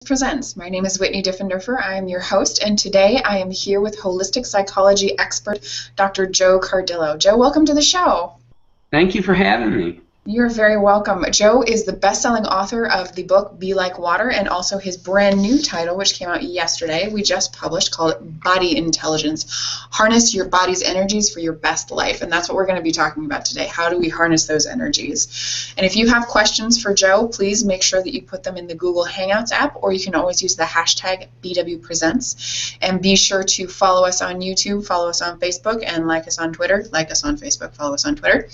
Presents. My name is Whitney Diffenderfer. I am your host, and today I am here with holistic psychology expert Dr. Joe Cardillo. Joe, welcome to the show. Thank you for having me. You're very welcome. Joe is the best-selling author of the book Be Like Water, and also his brand new title, which came out yesterday, we just published, called Body Intelligence. Harness your body's energies for your best life. And that's what we're going to be talking about today. How do we harness those energies? And if you have questions for Joe, please make sure that you put them in the Google Hangouts app, or you can always use the hashtag BWPresents. And be sure to follow us on YouTube, follow us on Facebook, and like us on Twitter. Like us on Facebook, follow us on Twitter.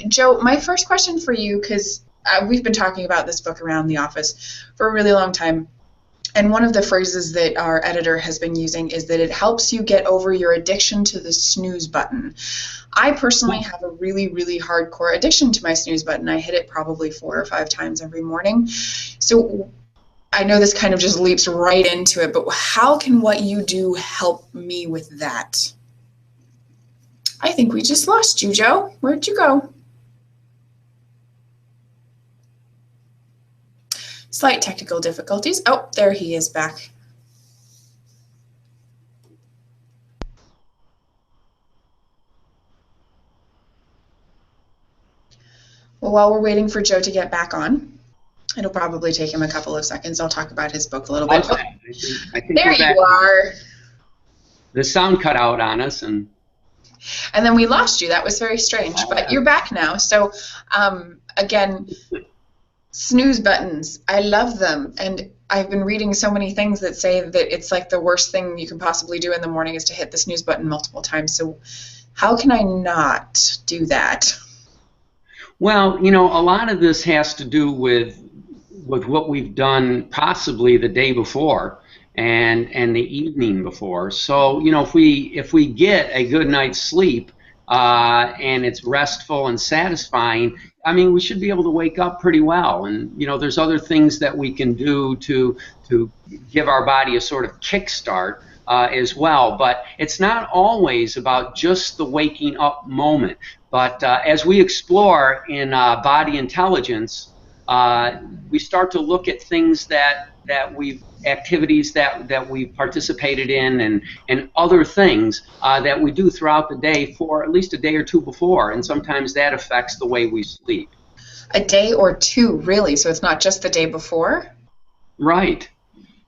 Joe, my first question for you, because we've been talking about this book around the office for a really long time, and one of the phrases that our editor has been using is that it helps you get over your addiction to the snooze button. I personally have a really, really hardcore addiction to my snooze button. I hit it probably 4 or 5 times every morning. So I know this kind of just leaps right into it, but how can what you do help me with that? I think we just lost you, Joe. Where'd you go? Slight technical difficulties. Oh, there he is back. Well, while we're waiting for Joe to get back on, it'll probably take him a couple of seconds. I'll talk about his book a little bit. Okay. I think there you are. The sound cut out on us, and then we lost you. That was very strange, but you're back now. So, again, snooze buttons. I love them, and I've been reading so many things that say that it's like the worst thing you can possibly do in the morning is to hit the snooze button multiple times. So how can I not do that? Well, you know, a lot of this has to do with what we've done possibly the day before and the evening before. So, you know, if we get a good night's sleep and it's restful and satisfying, I mean, we should be able to wake up pretty well. And, you know, there's other things that we can do to give our body a sort of kickstart as well. But it's not always about just the waking up moment. But as we explore in Body Intelligence, we start to look at things that activities that we've participated in and other things that we do throughout the day for at least a day or two before, and sometimes that affects the way we sleep. A day or two, really? So it's not just the day before? Right.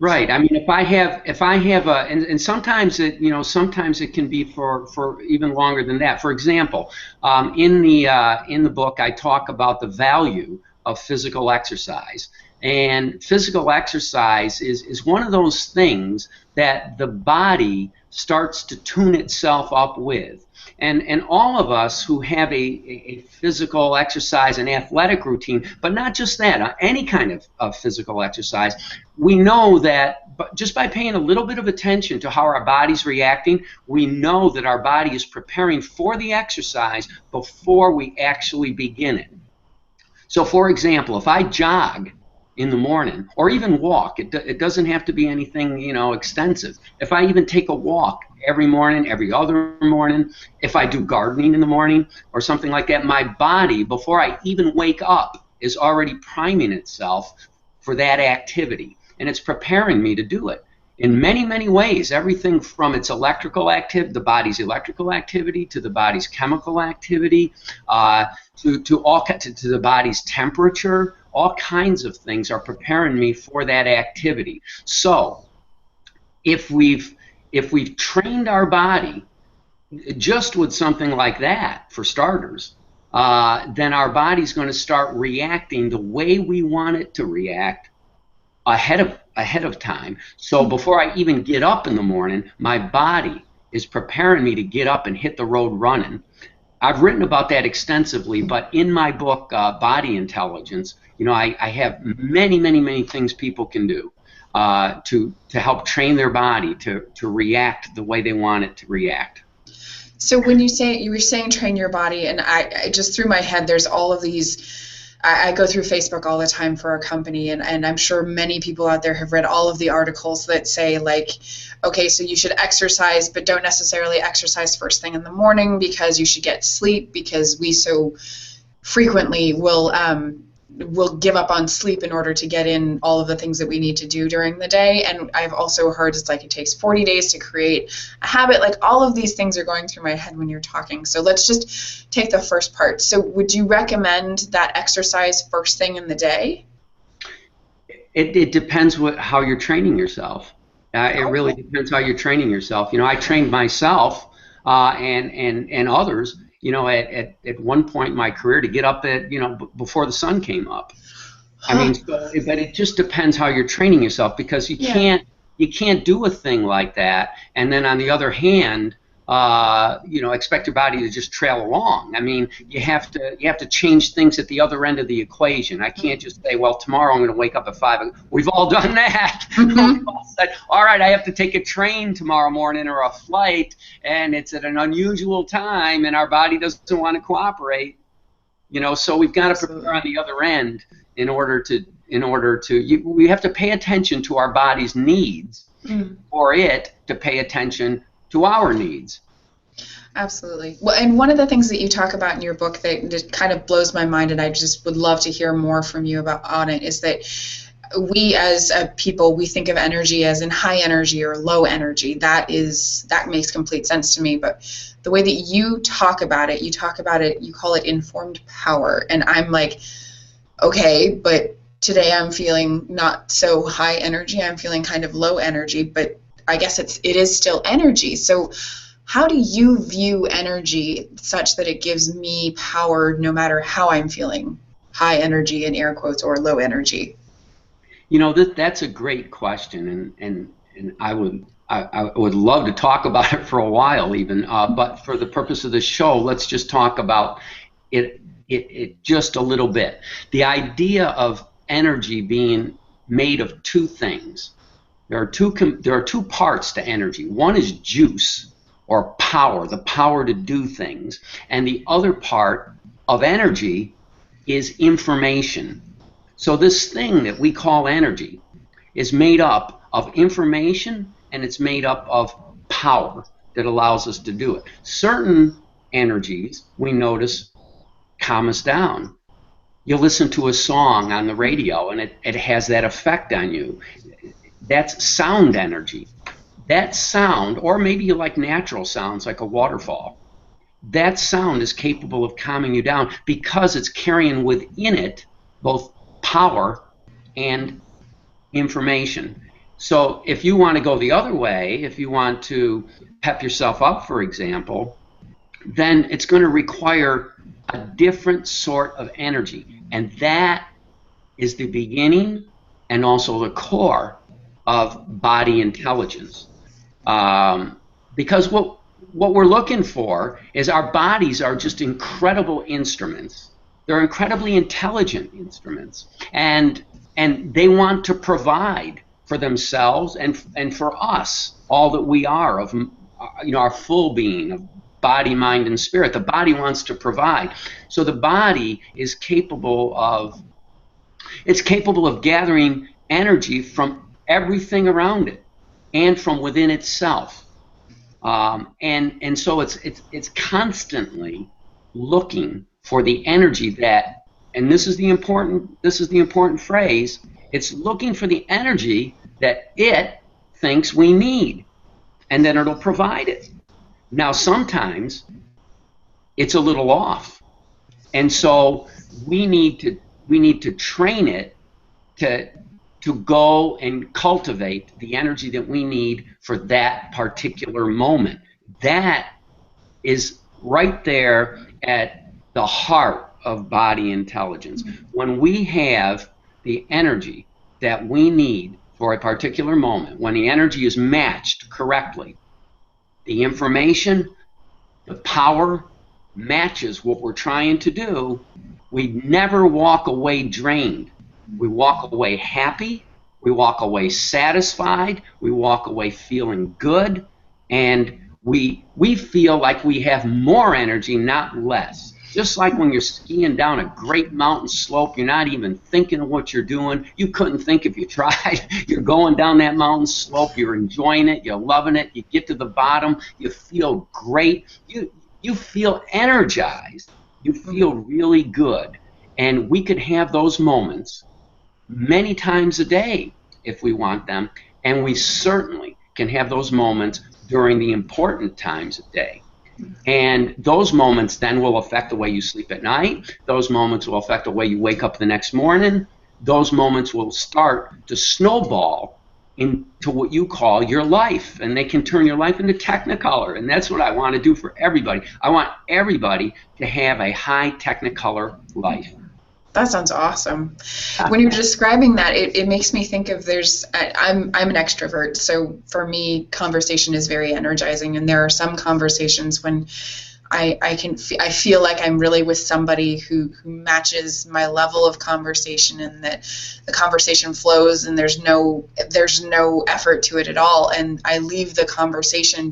Right. I mean, if I have a, and sometimes it can be for even longer than that. For example, in the book, I talk about the value of physical exercise. And physical exercise is one of those things that the body starts to tune itself up with. And all of us who have a physical exercise and athletic routine, but not just that, any kind of physical exercise, we know that just by paying a little bit of attention to how our body's reacting, we know that our body is preparing for the exercise before we actually begin it. So, for example, if I jog in the morning, or even walk, it doesn't have to be anything, you know, extensive. If I even take a walk every morning, every other morning, if I do gardening in the morning or something like that, my body, before I even wake up, is already priming itself for that activity, and it's preparing me to do it in many, many ways. Everything from its electrical activity, the body's electrical activity, to the body's chemical activity, to the body's temperature. All kinds of things are preparing me for that activity. So, if we've trained our body just with something like that, for starters, then our body's going to start reacting the way we want it to react ahead of time. So before I even get up in the morning, my body is preparing me to get up and hit the road running. I've written about that extensively, but in my book, Body Intelligence, you know, I have many, many, many things people can do to help train their body to react the way they want it to react. So when you were saying train your body, and I just through my head, there's all of these. I go through Facebook all the time for our company, and I'm sure many people out there have read all of the articles that say, like, okay, so you should exercise, but don't necessarily exercise first thing in the morning because you should get sleep, because we so frequently will we'll give up on sleep in order to get in all of the things that we need to do during the day. And I've also heard it's like it takes 40 days to create a habit. Like all of these things are going through my head when you're talking. So let's just take the first part. So would you recommend that exercise first thing in the day? It depends how you're training yourself. It really depends how you're training yourself. You know, I trained myself and others, you know, at one point in my career to get up at, you know, before the sun came up. I mean, but it just depends how you're training yourself, because you can't do a thing like that and then on the other hand, you know, expect your body to just trail along. I mean, you have to change things at the other end of the equation. I can't just say, well, tomorrow I'm going to wake up at 5. We've all done that. We've all said, all right, I have to take a train tomorrow morning or a flight, and it's at an unusual time, and our body doesn't want to cooperate. You know, so we've got to prepare on the other end in order to we have to pay attention to our body's needs for it to pay attention to our needs. Absolutely. Well, and one of the things that you talk about in your book that just kind of blows my mind, and I just would love to hear more from you on it, is that we as a people, we think of energy as in high energy or low energy. That makes complete sense to me. But the way that you talk about it, you call it informed power. And I'm like, okay, but today I'm feeling not so high energy. I'm feeling kind of low energy, but I guess it is still energy. So how do you view energy such that it gives me power no matter how I'm feeling, high energy in air quotes or low energy? You know, that's a great question, and I would love to talk about it for a while even, but for the purpose of the show, let's just talk about it just a little bit. The idea of energy being made of two things. There are two parts to energy. One is juice, or power, the power to do things, and the other part of energy is information. So this thing that we call energy is made up of information, and it's made up of power that allows us to do it. Certain energies, we notice, calm us down. You listen to a song on the radio and it has that effect on you. That's sound energy. That sound, or maybe you like natural sounds like a waterfall, that sound is capable of calming you down because it's carrying within it both power and information. So if you want to go the other way, if you want to pep yourself up, for example, then it's going to require a different sort of energy. And that is the beginning and also the core of body intelligence. Because what we're looking for is our bodies are just incredible instruments. They're incredibly intelligent instruments. And they want to provide for themselves and for us all that we are, of, you know, our full being of body, mind, and spirit. The body wants to provide. So the body is capable of gathering energy from everything around it and from within itself. And so it's constantly looking for the energy that, and this is the important phrase, it's looking for the energy that it thinks we need, and then it'll provide it. Now sometimes it's a little off, and so we need to train it to go and cultivate the energy that we need for that particular moment. That is right there at the heart of body intelligence. When we have the energy that we need for a particular moment, when the energy is matched correctly, the information, the power matches what we're trying to do, we never walk away drained. We walk away happy, we walk away satisfied, we walk away feeling good, and we feel like we have more energy, not less. Just like when you're skiing down a great mountain slope, you're not even thinking of what you're doing. You couldn't think if you tried. You're going down that mountain slope, you're enjoying it, you're loving it, you get to the bottom, you feel great, you feel energized, you feel really good. And we could have those moments many times a day if we want them, and we certainly can have those moments during the important times of day. And those moments then will affect the way you sleep at night. Those moments will affect the way you wake up the next morning. Those moments will start to snowball into what you call your life, and they can turn your life into technicolor. And that's what I want to do for everybody. I want everybody to have a high technicolor life. That sounds awesome. When you're describing that, it makes me think of I'm an extrovert, so for me, conversation is very energizing, and there are some conversations when I feel like I'm really with somebody who matches my level of conversation, and that the conversation flows, and there's no effort to it at all, and I leave the conversation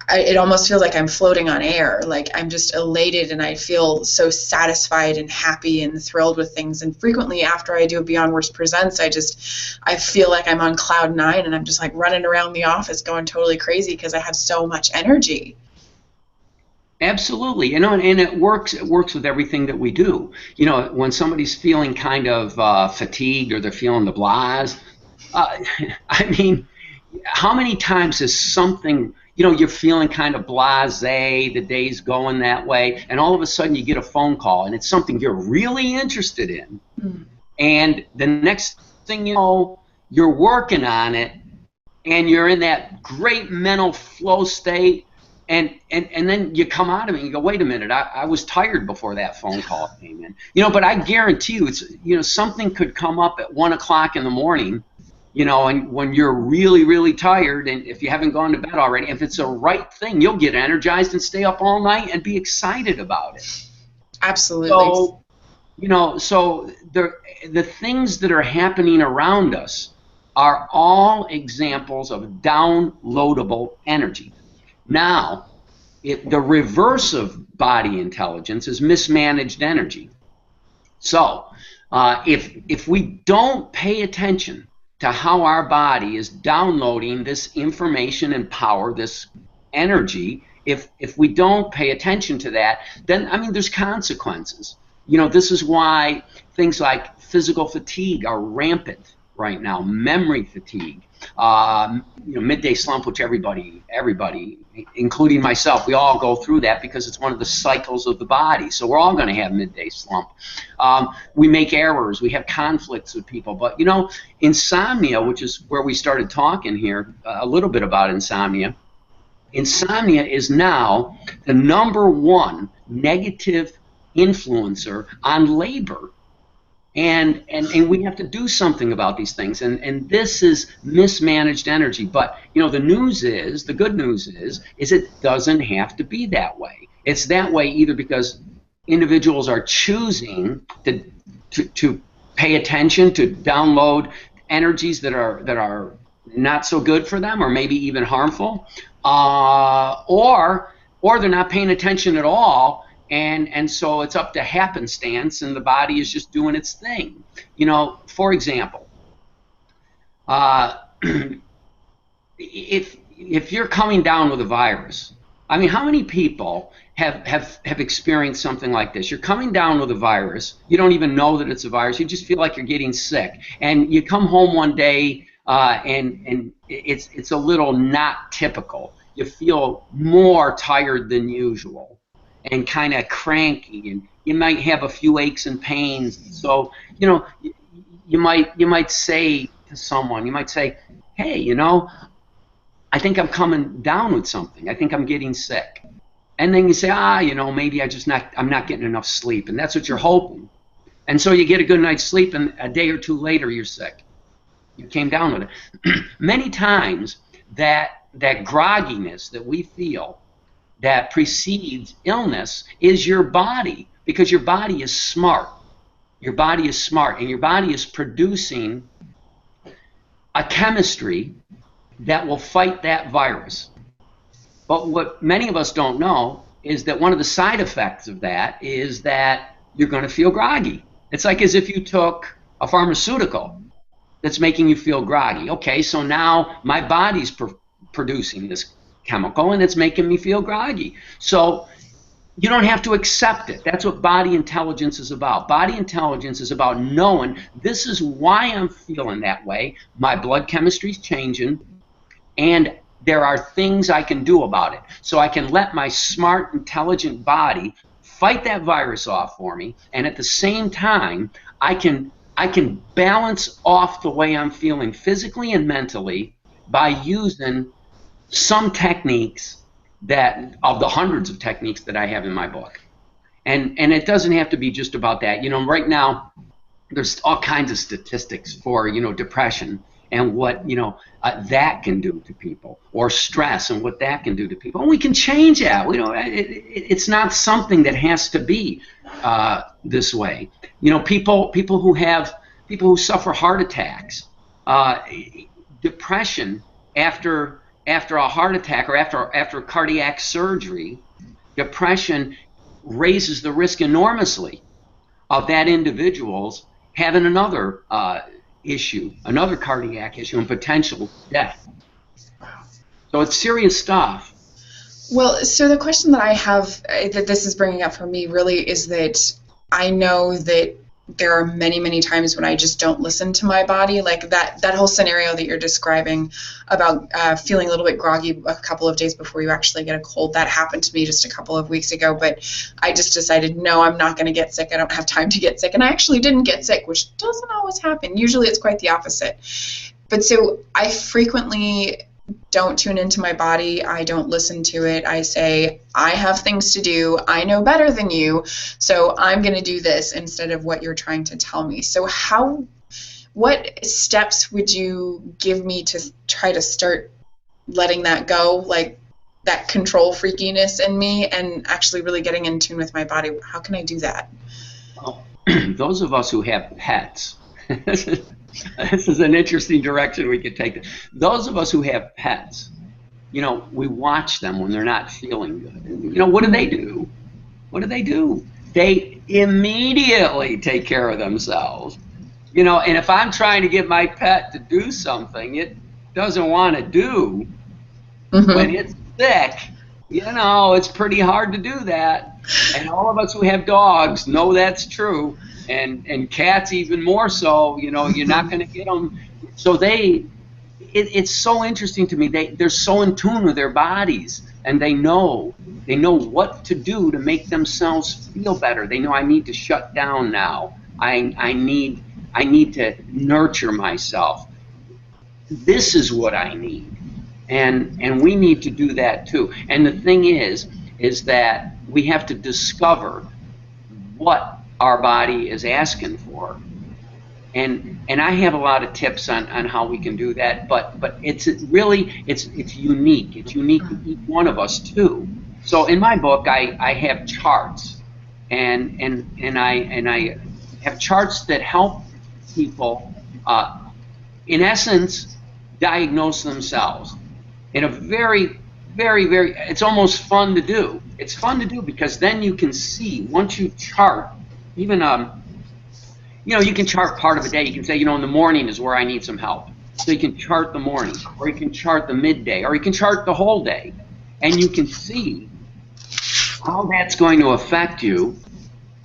it almost feels like I'm floating on air. Like I'm just elated, and I feel so satisfied and happy and thrilled with things. And frequently after I do a Beyond Words Presents, I feel like I'm on cloud nine, and I'm just like running around the office going totally crazy because I have so much energy. Absolutely, and it works with everything that we do. When somebody's feeling kind of fatigued, or they're feeling the blahs, I mean, how many times is something, you're feeling kind of blasé, the day's going that way, and all of a sudden you get a phone call, and it's something you're really interested in, and the next thing you know, you're working on it, and you're in that great mental flow state, and then you come out of it and you go, wait a minute, I was tired before that phone call came in. But I guarantee you, something could come up at 1 o'clock in the morning, and when you're really, really tired, and if you haven't gone to bed already, if it's the right thing, you'll get energized and stay up all night and be excited about it. Absolutely. So the things that are happening around us are all examples of downloadable energy. Now, the reverse of body intelligence is mismanaged energy. So if we don't pay attention to how our body is downloading this information and power, this energy, if we don't pay attention to that, then, there's consequences. This is why things like physical fatigue are rampant right now, memory fatigue, midday slump, which everybody, including myself, we all go through that because it's one of the cycles of the body. So we're all going to have midday slump. We make errors. We have conflicts with people. But, insomnia, which is where we started talking here, a little bit about insomnia. Insomnia is now the #1 negative influencer on labor. And we have to do something about these things, and this is mismanaged energy. But the good news is it doesn't have to be that way. It's that way either because individuals are choosing to pay attention, to download energies that are not so good for them, or maybe even harmful, or they're not paying attention at all. And so it's up to happenstance, and the body is just doing its thing. For example, if you're coming down with a virus, how many people have experienced something like this? You're coming down with a virus, you don't even know that it's a virus, you just feel like you're getting sick, and you come home one day and it's a little not typical. You feel more tired than usual, and kind of cranky, and you might have a few aches and pains. So you might say to someone, hey, I think I'm coming down with something. I think I'm getting sick. And then you say, maybe I'm not getting enough sleep, and that's what you're hoping. And so you get a good night's sleep, and a day or two later you're sick. You came down with it. Many times that grogginess that we feel that precedes illness is your body, because your body is smart. Your body is smart, and your body is producing a chemistry that will fight that virus. But what many of us don't know is that one of the side effects of that is that you're going to feel groggy. It's like as if you took a pharmaceutical that's making you feel groggy. Okay, so now my body's producing this chemical, and it's making me feel groggy. So You don't have to accept it. That's what body intelligence is about. Body intelligence is about knowing this is why I'm feeling that way. My blood chemistry's changing, and there are things I can do about it. So I can let my smart, intelligent body fight that virus off for me, and at the same time, I can balance off the way I'm feeling physically and mentally by using some techniques that of the hundreds of techniques that I have in my book. And it doesn't have to be just about that. You know, right now there's all kinds of statistics for, you know, depression and what, you know, that can do to people, or stress and what that can do to people. And we can change that. You know, it's not something that has to be this way. You know, people who suffer heart attacks, depression after a heart attack or after cardiac surgery, depression raises the risk enormously of that individual's having another issue, another cardiac issue, and potential death. So it's serious stuff. Well, so the question that I have that this is bringing up for me really is that I know that there are many, many times when I just don't listen to my body. Like that whole scenario that you're describing about feeling a little bit groggy a couple of days before you actually get a cold, that happened to me just a couple of weeks ago. But I just decided, no, I'm not going to get sick. I don't have time to get sick. And I actually didn't get sick, which doesn't always happen. Usually it's quite the opposite. But so I frequently don't tune into my body. I don't listen to it. I say, I have things to do. I know better than you, so I'm going to do this instead of what you're trying to tell me. So what steps would you give me to try to start letting that go, like that control freakiness in me, and actually really getting in tune with my body? How can I do that? Well, those of us who have pets, this is an interesting direction we could take. Those of us who have pets, you know, we watch them when they're not feeling good. And, you know, what do? What do? They immediately take care of themselves. You know, and if I'm trying to get my pet to do something it doesn't want to do when it's sick, you know, it's pretty hard to do that. And all of us who have dogs know that's true. And cats even more so. You know, you're not going to get them. So it's so interesting to me. They're so in tune with their bodies, and they know what to do to make themselves feel better. They know I need to shut down now. I need to nurture myself. This is what I need, and we need to do that too. And the thing is that we have to discover what our body is asking for, and I have a lot of tips on how we can do that, but it's unique. It's unique to each one of us too. So in my book I have charts, and I have charts that help people in essence diagnose themselves in a very, very, very, it's almost fun to do. It's fun to do because then you can see, once you chart, even, you know, you can chart part of a day. You can say, you know, in the morning is where I need some help. So you can chart the morning, or you can chart the midday, or you can chart the whole day. And you can see how that's going to affect you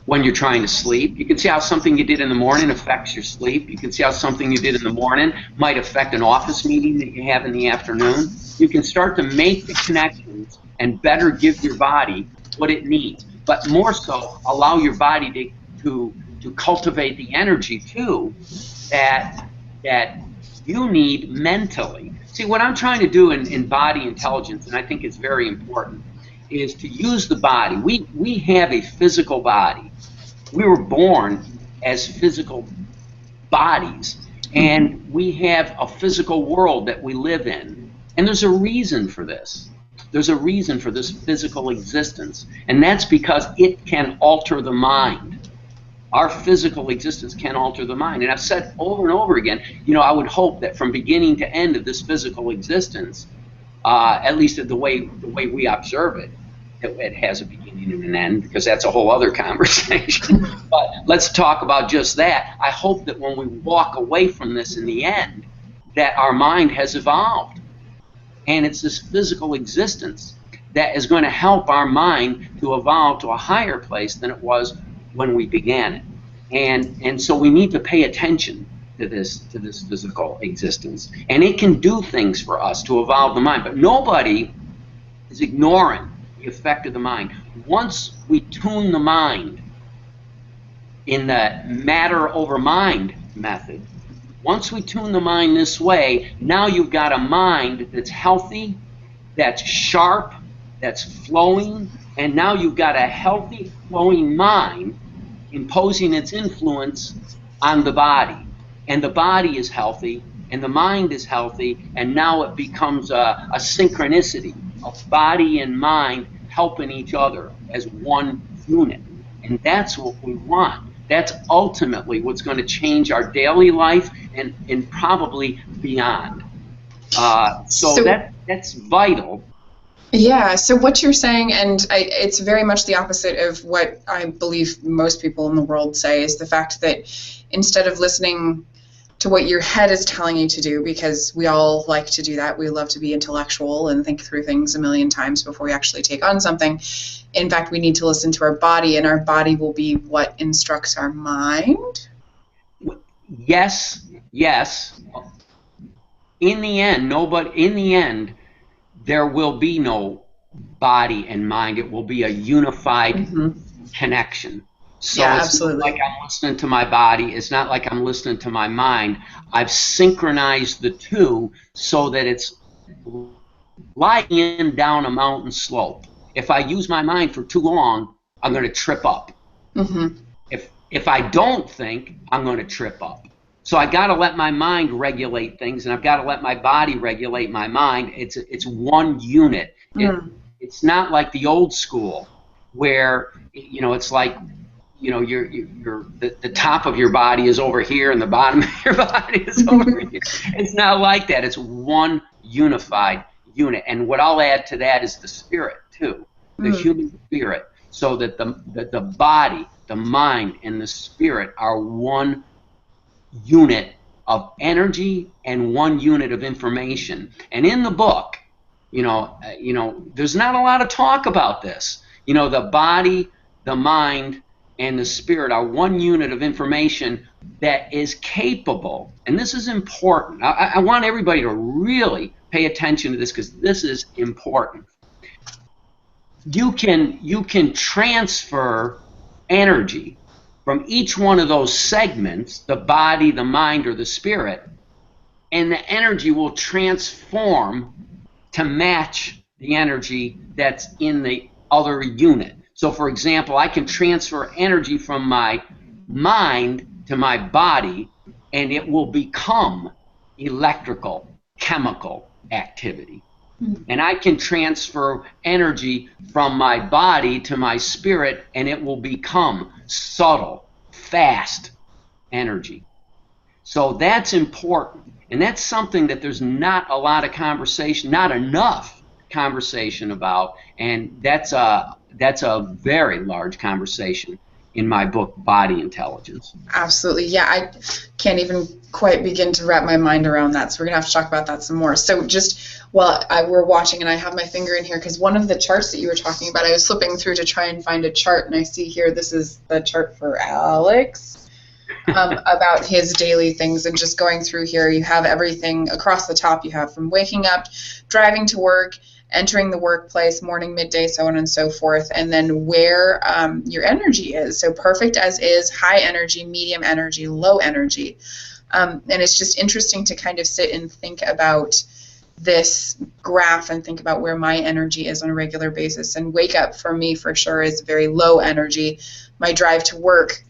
when you're trying to sleep. You can see how something you did in the morning affects your sleep. You can see how something you did in the morning might affect an office meeting that you have in the afternoon. You can start to make the connections and better give your body what it needs. But more so, allow your body to cultivate the energy too that you need mentally. See, what I'm trying to do in body intelligence, and I think it's very important, is to use the body. We have a physical body. We were born as physical bodies, and we have a physical world that we live in. And there's a reason for this. There's a reason for this physical existence, and that's because it can alter the mind. Our physical existence can alter the mind. And I've said over and over again, you know, I would hope that from beginning to end of this physical existence, at least the way we observe it, it has a beginning and an end, because that's a whole other conversation. But let's talk about just that. I hope that when we walk away from this in the end, that our mind has evolved. And it's this physical existence that is going to help our mind to evolve to a higher place than it was when we began it. And so we need to pay attention to this physical existence. And it can do things for us to evolve the mind. But nobody is ignoring the effect of the mind. Once we tune the mind in the matter over mind method, once we tune the mind this way, now you've got a mind that's healthy, that's sharp, that's flowing, and now you've got a healthy, flowing mind imposing its influence on the body. And the body is healthy, and the mind is healthy, and now it becomes a synchronicity of body and mind helping each other as one unit. And that's what we want. That's ultimately what's going to change our daily life and probably beyond. So that's vital. Yeah, so what you're saying, and it's very much the opposite of what I believe most people in the world say, is the fact that instead of listening to what your head is telling you to do, because we all like to do that, we love to be intellectual and think through things a million times before we actually take on something. In fact, we need to listen to our body, and our body will be what instructs our mind. Yes. In the end, there will be no body and mind. It will be a unified connection. So yeah, it's absolutely. not like I'm listening to my body. It's not like I'm listening to my mind. I've synchronized the two so that it's lying down a mountain slope. If I use my mind for too long, I'm going to trip up. If I don't think, I'm going to trip up. So I got to let my mind regulate things, and I've got to let my body regulate my mind. It's one unit. It's not like the old school where it's like the top of your body is over here and the bottom of your body is over here. It's not like that. It's one unified unit. And what I'll add to that is the spirit too, the human spirit, so that the body, the mind, and the spirit are one unit of energy and one unit of information. And in the book, there's not a lot of talk about this. The body, the mind, and the spirit are one unit of information that is capable, and this is important. I want everybody to really pay attention to this because this is important. You can transfer energy from each one of those segments, the body, the mind, or the spirit, and the energy will transform to match the energy that's in the other unit. So, for example, I can transfer energy from my mind to my body, and it will become electrical, chemical activity. And I can transfer energy from my body to my spirit, and it will become subtle, fast energy. So that's important. And that's something that there's not a lot of conversation, not enough conversation about. And that's a very large conversation in my book, Body Intelligence. Absolutely. Yeah, I can't even quite begin to wrap my mind around that. So we're going to have to talk about that some more. So just while we're watching, and I have my finger in here, because one of the charts that you were talking about, I was flipping through to try and find a chart, and I see here, this is the chart for Alex, about his daily things. And just going through here, you have everything across the top. You have from waking up, driving to work, entering the workplace, morning, midday, so on and so forth, and then where your energy is. So perfect as is, high energy, medium energy, low energy. And it's just interesting to kind of sit and think about this graph and think about where my energy is on a regular basis. And wake up for me for sure is very low energy. My drive to work,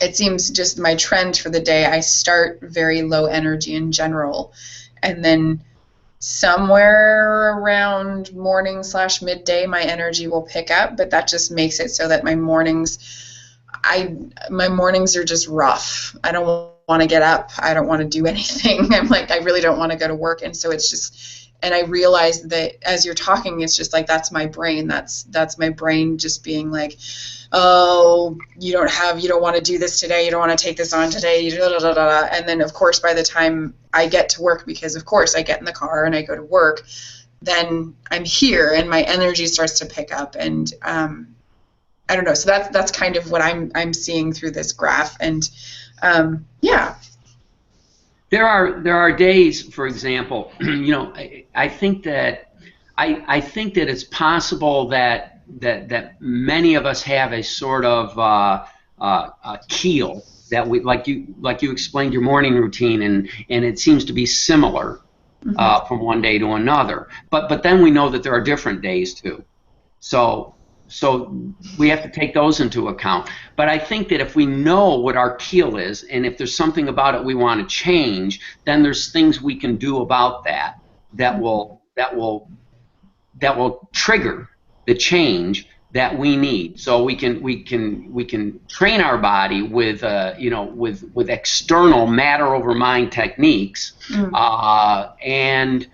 it seems just my trend for the day, I start very low energy in general, and then somewhere around morning / midday my energy will pick up, but that just makes it so that my mornings are just rough. I don't want to get up. I don't want to do anything. I'm like, I really don't want to go to work. And so it's just, and I realized that as you're talking, it's just like, that's my brain. That's my brain just being like, oh, you don't want to do this today. You don't want to take this on today. And then, of course, by the time I get to work, because, of course, I get in the car and I go to work, then I'm here and my energy starts to pick up. And I don't know. So that's kind of what I'm seeing through this graph. And yeah. There are days, for example, I think that it's possible that many of us have a sort of a keel that we like you explained your morning routine, and it seems to be similar from one day to another. But then we know that there are different days too. So we have to take those into account. But I think that if we know what our keel is, and if there's something about it we want to change, then there's things we can do about that will trigger the change that we need. So we can train our body with with external matter over mind techniques, and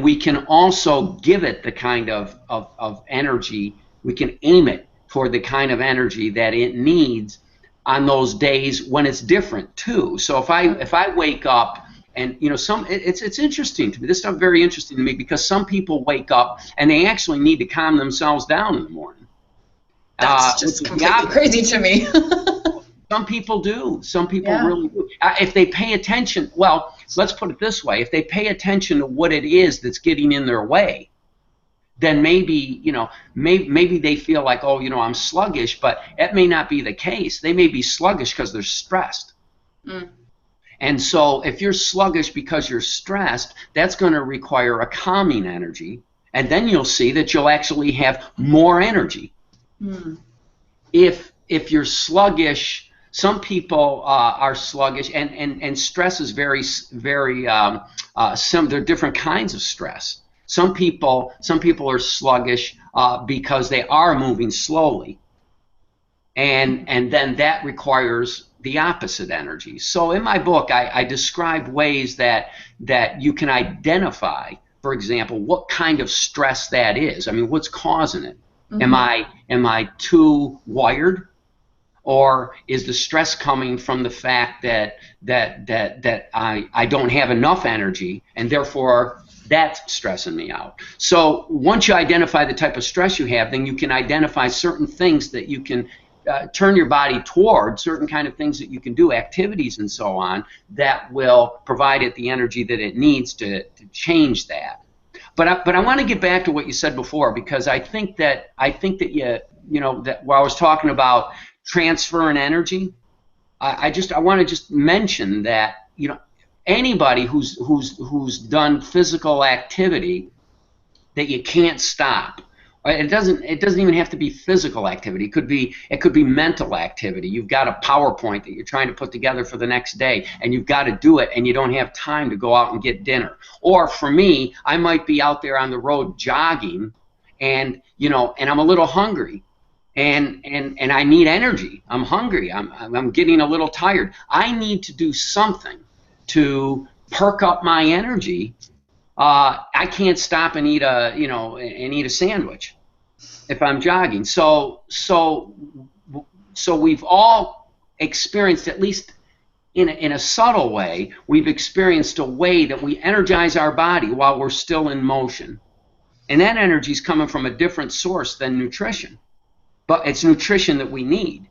we can also give it the kind of energy. We can aim it toward the kind of energy that it needs on those days when it's different too. So if I wake up and it's interesting to me. This stuff very interesting to me because some people wake up and they actually need to calm themselves down in the morning. That's just completely crazy to me. Some people do. Some people really do. If they pay attention, well, let's put it this way: if they pay attention to what it is that's getting in their way, then maybe maybe they feel like, oh, I'm sluggish, but it may not be the case. They may be sluggish because they're stressed. And so if you're sluggish because you're stressed, that's going to require a calming energy, and then you'll see that you'll actually have more energy. If you're sluggish, some people are sluggish, and stress is very there are different kinds of stress. Some people are sluggish because they are moving slowly, and then that requires the opposite energy. So in my book, I describe ways that you can identify, for example, what kind of stress that is. I mean, what's causing it? Am I too wired, or is the stress coming from the fact that I don't have enough energy, and therefore that's stressing me out? So once you identify the type of stress you have, then you can identify certain things that you can turn your body toward, certain kind of things that you can do, activities and so on, that will provide it the energy that it needs to change that. But I want to get back to what you said before, because I think that that while I was talking about transferring energy, I want to just mention that anybody who's done physical activity that you can't stop. It doesn't even have to be physical activity. It could be mental activity. You've got a PowerPoint that you're trying to put together for the next day, and you've got to do it, and you don't have time to go out and get dinner. Or for me, I might be out there on the road jogging, and I'm a little hungry, and I need energy. I'm hungry. I'm getting a little tired. I need to do something to perk up my energy. I can't stop and eat a sandwich if I'm jogging. So we've all experienced, at least in a subtle way, we've experienced a way that we energize our body while we're still in motion, and that energy is coming from a different source than nutrition, but it's nutrition that we need.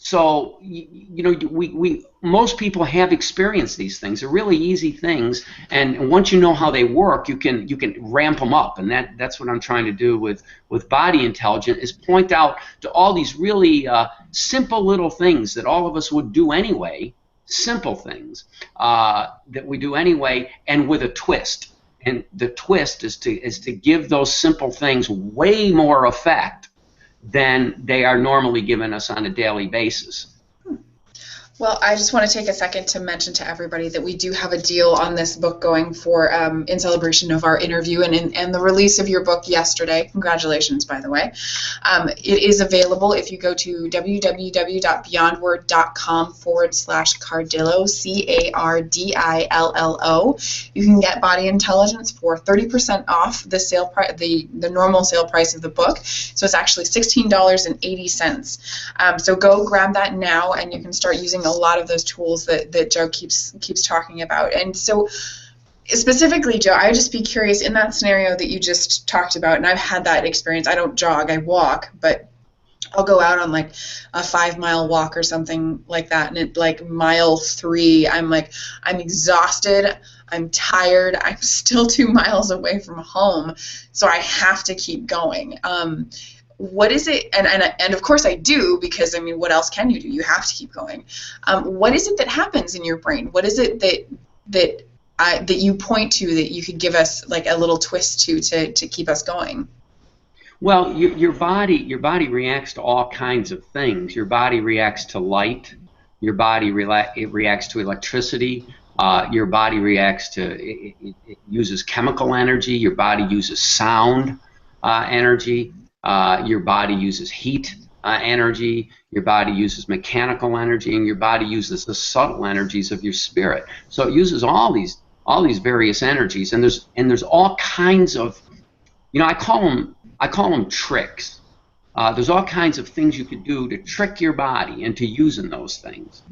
So we most people have experienced these things. They're really easy things, and once you know how they work, you can ramp them up, and that's what I'm trying to do with Body Intelligent, is point out to all these really simple little things that all of us would do anyway, simple things that we do anyway, and with a twist. And the twist is to give those simple things way more effect than they are normally given us on a daily basis. Well, I just want to take a second to mention to everybody that we do have a deal on this book going for in celebration of our interview and the release of your book yesterday. Congratulations, by the way. It is available if you go to www.beyondword.com/Cardillo, Cardillo. You can get Body Intelligence for 30% off the sale price, the normal sale price of the book. So it's actually $16.80. So go grab that now, and you can start using a a lot of those tools that Joe keeps talking about. And so specifically, Joe, I would just be curious, in that scenario that you just talked about, and I've had that experience. I don't jog, I walk, but I'll go out on like a 5-mile walk or something like that, and at like mile 3, I'm exhausted, I'm tired, I'm still 2 miles away from home, so I have to keep going. What is it, and of course I do, because I mean, what else can you do? You have to keep going. What is it that happens in your brain? What is it that you point to that you could give us like a little twist to keep us going? Well, your body reacts to all kinds of things. Your body reacts to light. Your body it reacts to electricity. Your body reacts to it uses chemical energy. Your body uses sound energy. Your body uses heat energy. Your body uses mechanical energy, and your body uses the subtle energies of your spirit. So it uses all these various energies, and there's all kinds of, I call them tricks. There's all kinds of things you could do to trick your body into using those things.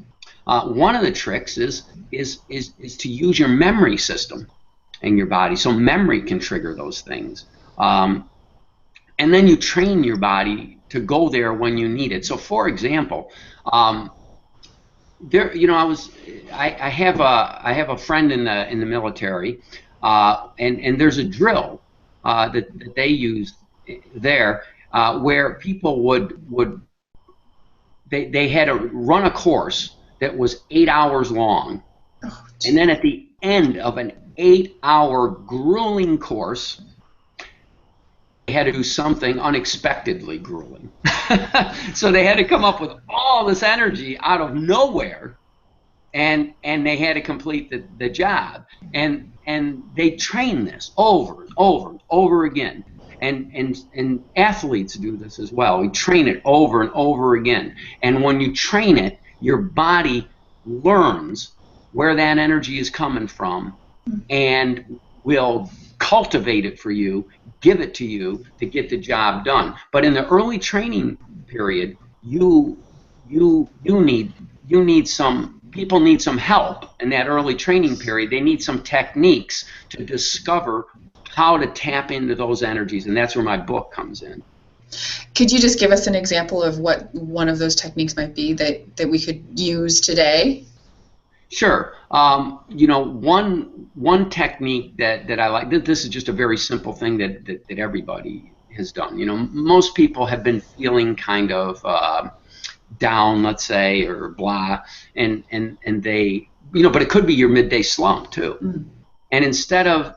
One of the tricks is to use your memory system in your body. So memory can trigger those things. And then you train your body to go there when you need it. So for example, I have a friend in the military, and there's a drill that they use there, where people they had to run a course that was 8 hours long, and then at the end of an 8-hour grueling course, they had to do something unexpectedly grueling. So they had to come up with all this energy out of nowhere, and they had to complete the job, and they train this over and over and over again. And athletes do this as well. We train it over and over again. And when you train it, your body learns where that energy is coming from and will cultivate it for you, give it to you to get the job done. But in the early training period, people need some help in that early training period. They need some techniques to discover how to tap into those energies, and that's where my book comes in. Could you just give us an example of what one of those techniques might be that we could use today? Sure. One technique that I like, this is just a very simple thing that everybody has done. Most people have been feeling kind of down, let's say, or blah, and they, but it could be your midday slump too. Mm. And instead of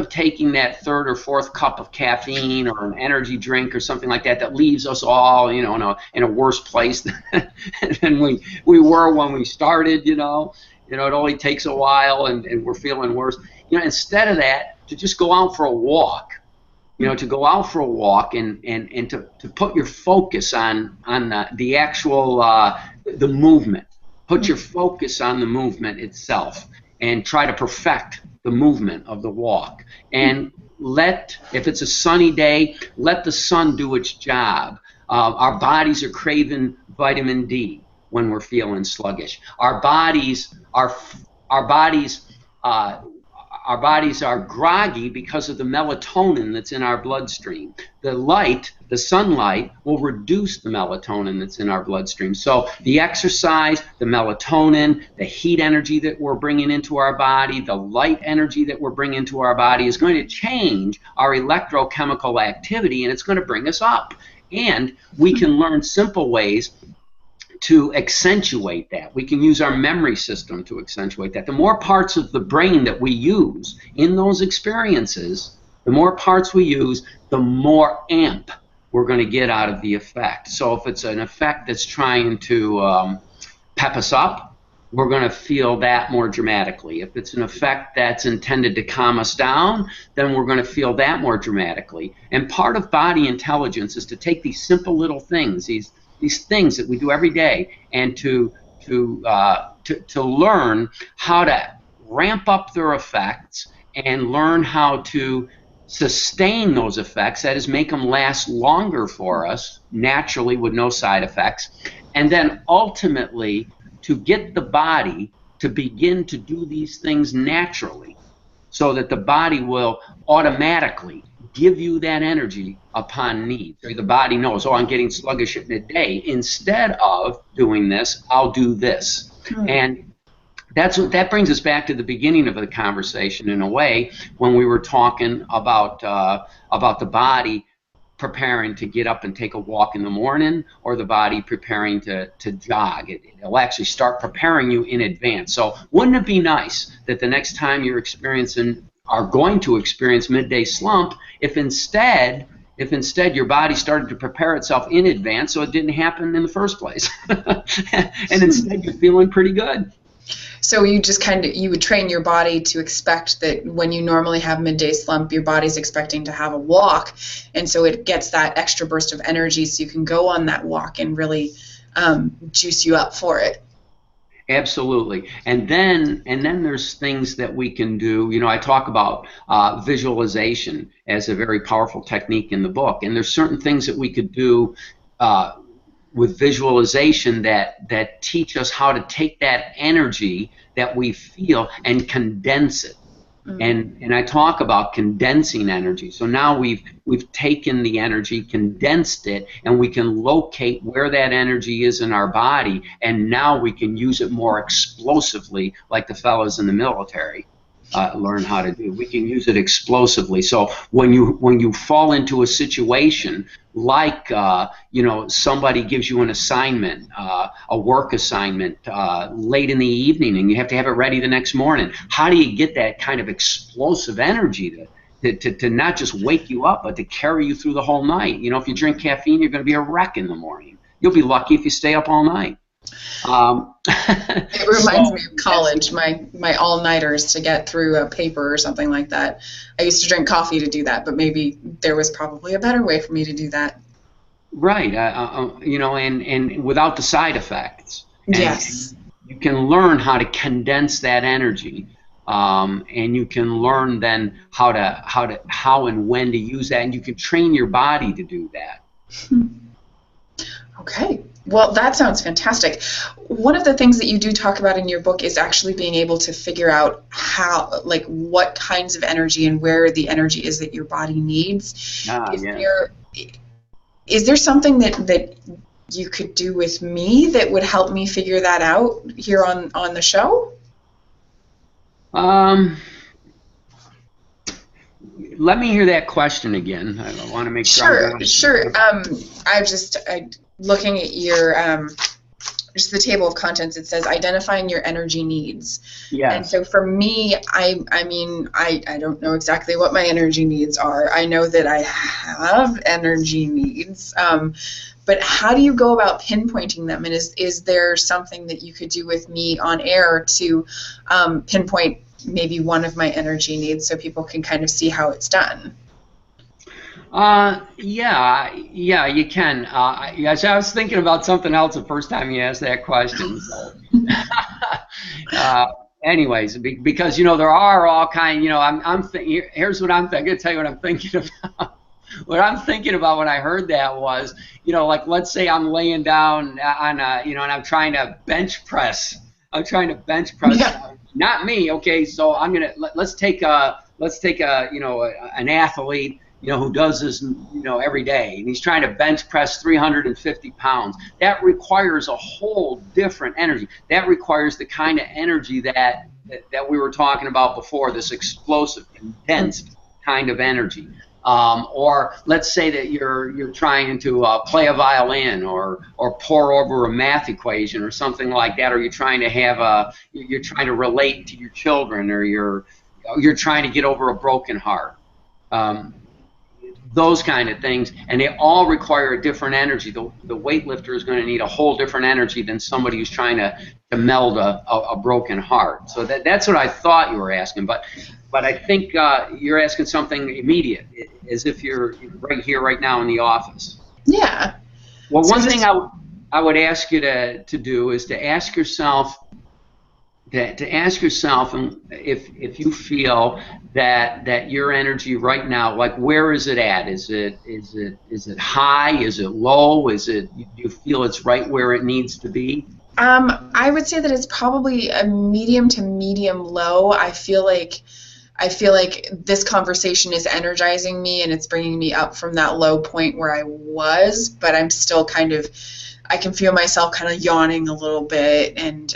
taking that 3rd or 4th cup of caffeine or an energy drink or something like that leaves us all, in a worse place than we were when we started, it only takes a while and we're feeling worse. Instead of that, to just go out for a walk, and to put your focus on the actual the movement. Put your focus on the movement itself and try to perfect the movement of the walk. And if it's a sunny day, let the sun do its job. Our bodies are craving vitamin D when we're feeling sluggish. Our bodies are groggy because of the melatonin that's in our bloodstream. The sunlight will reduce the melatonin that's in our bloodstream. So the exercise, the melatonin, the heat energy that we're bringing into our body, the light energy that we're bringing into our body is going to change our electrochemical activity, and it's going to bring us up. And we can learn simple ways to accentuate that. We can use our memory system to accentuate that. The more parts of the brain that we use in those experiences, the more parts we use, the more amp we're going to get out of the effect. So if it's an effect that's trying to pep us up, we're going to feel that more dramatically. If it's an effect that's intended to calm us down, then we're going to feel that more dramatically. And part of body intelligence is to take these simple little things, these things that we do every day, and to learn how to ramp up their effects and learn how to sustain those effects, that is, make them last longer for us naturally with no side effects, and then ultimately to get the body to begin to do these things naturally, so that the body will automatically give you that energy upon need. So the body knows, oh, I'm getting sluggish at midday. Instead of doing this, I'll do this. And that brings us back to the beginning of the conversation in a way, when we were talking about the body preparing to get up and take a walk in the morning, or the body preparing to jog. It'll actually start preparing you in advance. So wouldn't it be nice that the next time you're going to experience midday slump, if instead your body started to prepare itself in advance, so it didn't happen in the first place, and instead you're feeling pretty good. So you just you would train your body to expect that when you normally have midday slump, your body's expecting to have a walk, and so it gets that extra burst of energy, so you can go on that walk and really juice you up for it. Absolutely. And then there's things that we can do. You know, I talk about visualization as a very powerful technique in the book, and there's certain things that we could do with visualization that teach us how to take that energy that we feel and condense it. And I talk about condensing energy. So now we've taken the energy, condensed it, and we can locate where that energy is in our body, and now we can use it more explosively, like the fellas in the military learn how to do. We can use it explosively. So when you fall into a situation like somebody gives you an assignment, a work assignment late in the evening, and you have to have it ready the next morning, how do you get that kind of explosive energy to not just wake you up, but to carry you through the whole night? You know, if you drink caffeine, you're going to be a wreck in the morning. You'll be lucky if you stay up all night. It reminds me of college, my all-nighters to get through a paper or something like that. I used to drink coffee to do that, but maybe there was probably a better way for me to do that. Right, and without the side effects. And yes. You can learn how to condense that energy, and you can learn then how and when to use that, and you can train your body to do that. Okay. Well, that sounds fantastic. One of the things that you do talk about in your book is actually being able to figure out what kinds of energy and where the energy is that your body needs. Is there something that you could do with me that would help me figure that out here on the show? Let me hear that question again. I want to make sure. Sure. I'm looking at your just the table of contents. It says identifying your energy needs. Yes. And so for me, I don't know exactly what my energy needs are. I know that I have energy needs. But how do you go about pinpointing them? And is there something that you could do with me on air to pinpoint maybe one of my energy needs so people can kind of see how it's done? Yeah, you can. Yes, I was thinking about something else the first time you asked that question. So. Anyways, because there are all kinds. Here's what I'm thinking. I'm gonna tell you what I'm thinking about. What I'm thinking about when I heard that was, like let's say I'm laying down on and I'm trying to bench press. Yeah. Not me. Okay, so let's take an athlete. Who does this, every day, and he's trying to bench press 350 pounds. That requires a whole different energy. That requires the kind of energy that we were talking about before, this explosive, condensed kind of energy. Or let's say that you're trying to play a violin or pore over a math equation or something like that, or you're trying to relate to your children, or you're trying to get over a broken heart. Those kind of things, and they all require a different energy. The weightlifter is going to need a whole different energy than somebody who's trying to meld a broken heart. So that's what I thought you were asking, but I think you're asking something immediate, as if you're right here, right now in the office. Yeah. Well, one thing I would ask you to do is to ask yourself, if you feel that your energy right now, like where is it at? Is it high? Is it low? Do you feel it's right where it needs to be? I would say that it's probably a medium to medium low. I feel like this conversation is energizing me and it's bringing me up from that low point where I was, but I'm still I can feel myself kind of yawning a little bit and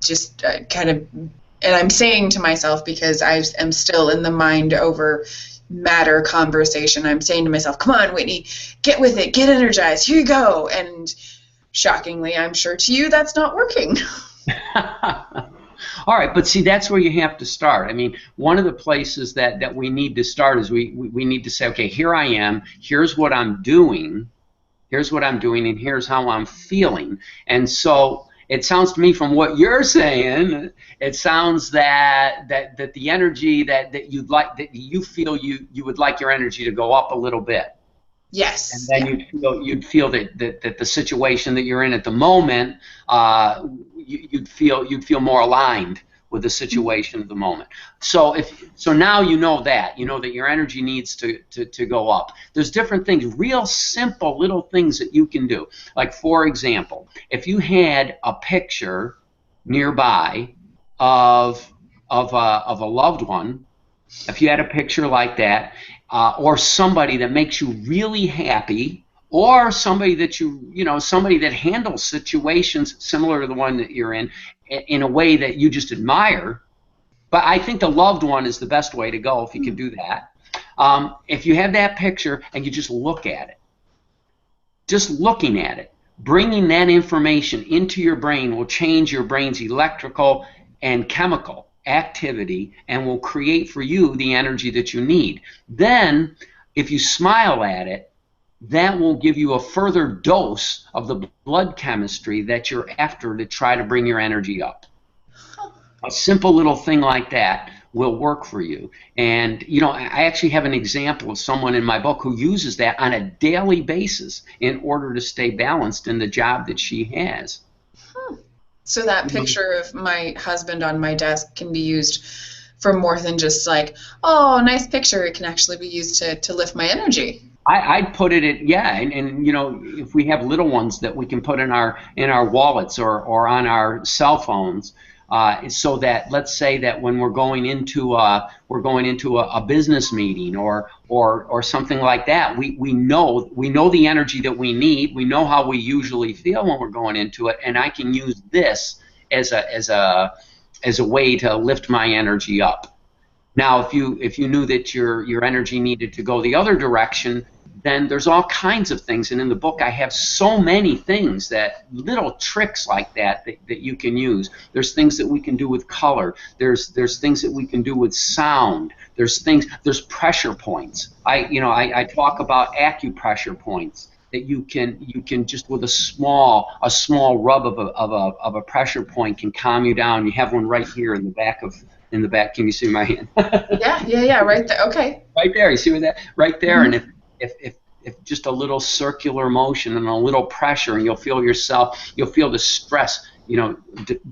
just kind of, and I'm saying to myself because I am still in the mind over matter conversation. I'm saying to myself, come on, Whitney, get with it, get energized, here you go. And shockingly, I'm sure to you that's not working. All right, but see, that's where you have to start. I mean, one of the places that we need to start is we need to say, okay, here I am, here's what I'm doing, and here's how I'm feeling. And so it sounds to me from what you're saying, it sounds that the energy that you'd like, that you feel you would like your energy to go up a little bit. Yes. And then you'd feel that the situation that you're in at the moment, you'd feel more aligned with the situation of the moment. So now you know that your energy needs to go up. There's different things, real simple little things that you can do. Like, for example, if you had a picture nearby of a loved one, if you had a picture like that, or somebody that makes you really happy, or somebody that somebody that handles situations similar to the one that you're in a way that you just admire. But I think the loved one is the best way to go if you can do that. If you have that picture and you just look at it, just looking at it, bringing that information into your brain will change your brain's electrical and chemical activity and will create for you the energy that you need. Then, if you smile at it, that will give you a further dose of the blood chemistry that you're after to try to bring your energy up. A simple little thing like that will work for you. And I actually have an example of someone in my book who uses that on a daily basis in order to stay balanced in the job that she has. So that picture of my husband on my desk can be used for more than just like, oh, nice picture. It can actually be used to lift my energy. I'd put it at, yeah, and if we have little ones that we can put in our wallets or on our cell phones, so that, let's say that when we're going into a business meeting or something like that, we know the energy that we need. We know how we usually feel when we're going into it, and I can use this as a way to lift my energy up. Now, if you knew that your energy needed to go the other direction, then there's all kinds of things, and in the book I have so many things, that little tricks like that you can use. There's things that we can do with color. There's things that we can do with sound. There's pressure points. I talk about acupressure points that you can just with a small rub of a pressure point can calm you down. You have one right here in the back. Can you see my hand? Yeah, right there. Okay. Right there. You see with that? Right there. Mm-hmm. And if just a little circular motion and a little pressure, and you'll feel the stress,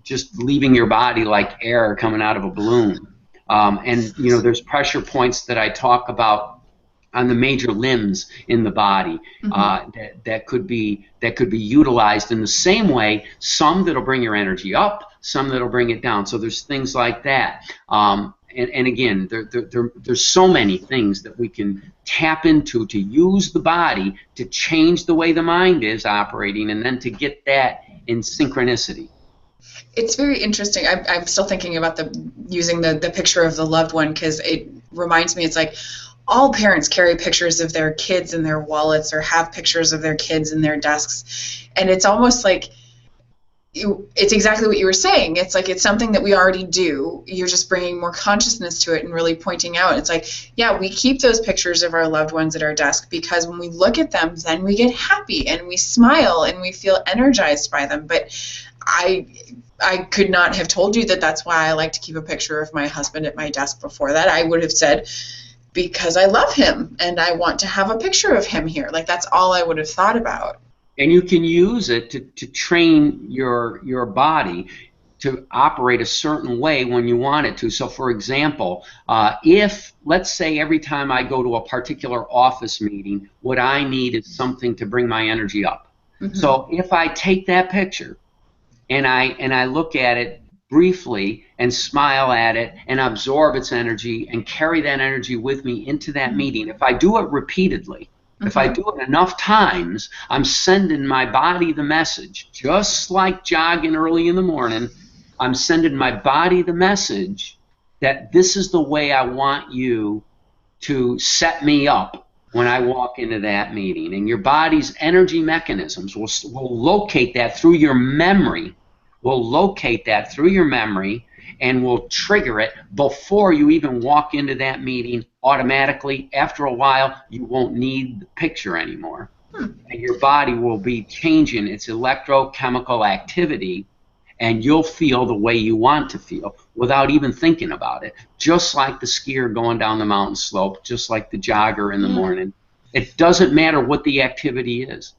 just leaving your body like air coming out of a balloon. And there's pressure points that I talk about on the major limbs in the body, that could be utilized in the same way. Some that'll bring your energy up, some that'll bring it down. So there's things like that. And again, there's so many things that we can tap into to use the body to change the way the mind is operating, and then to get that in synchronicity. It's very interesting. I'm still thinking about using the picture of the loved one, because it reminds me, it's like all parents carry pictures of their kids in their wallets or have pictures of their kids in their desks, and it's almost like it's exactly what you were saying. It's like it's something that we already do. You're just bringing more consciousness to it and really pointing out. It's like, yeah, we keep those pictures of our loved ones at our desk because when we look at them, then we get happy and we smile and we feel energized by them. But I could not have told you that that's why I like to keep a picture of my husband at my desk before that. I would have said, because I love him and I want to have a picture of him here. Like, that's all I would have thought about. And you can use it to train your body to operate a certain way when you want it to. So, for example, if, let's say, every time I go to a particular office meeting, what I need is something to bring my energy up. Mm-hmm. So if I take that picture and I look at it briefly and smile at it and absorb its energy and carry that energy with me into that meeting. If I do it repeatedly, if I do it enough times, I'm sending my body the message. Just like jogging early in the morning, I'm sending my body the message that this is the way I want you to set me up when I walk into that meeting. And your body's energy mechanisms will locate that through your memory, and will trigger it before you even walk into that meeting automatically. After a while, you won't need the picture anymore. And your body will be changing its electrochemical activity, and you'll feel the way you want to feel without even thinking about it. Just like the skier going down the mountain slope, just like the jogger in the morning. It doesn't matter what the activity is.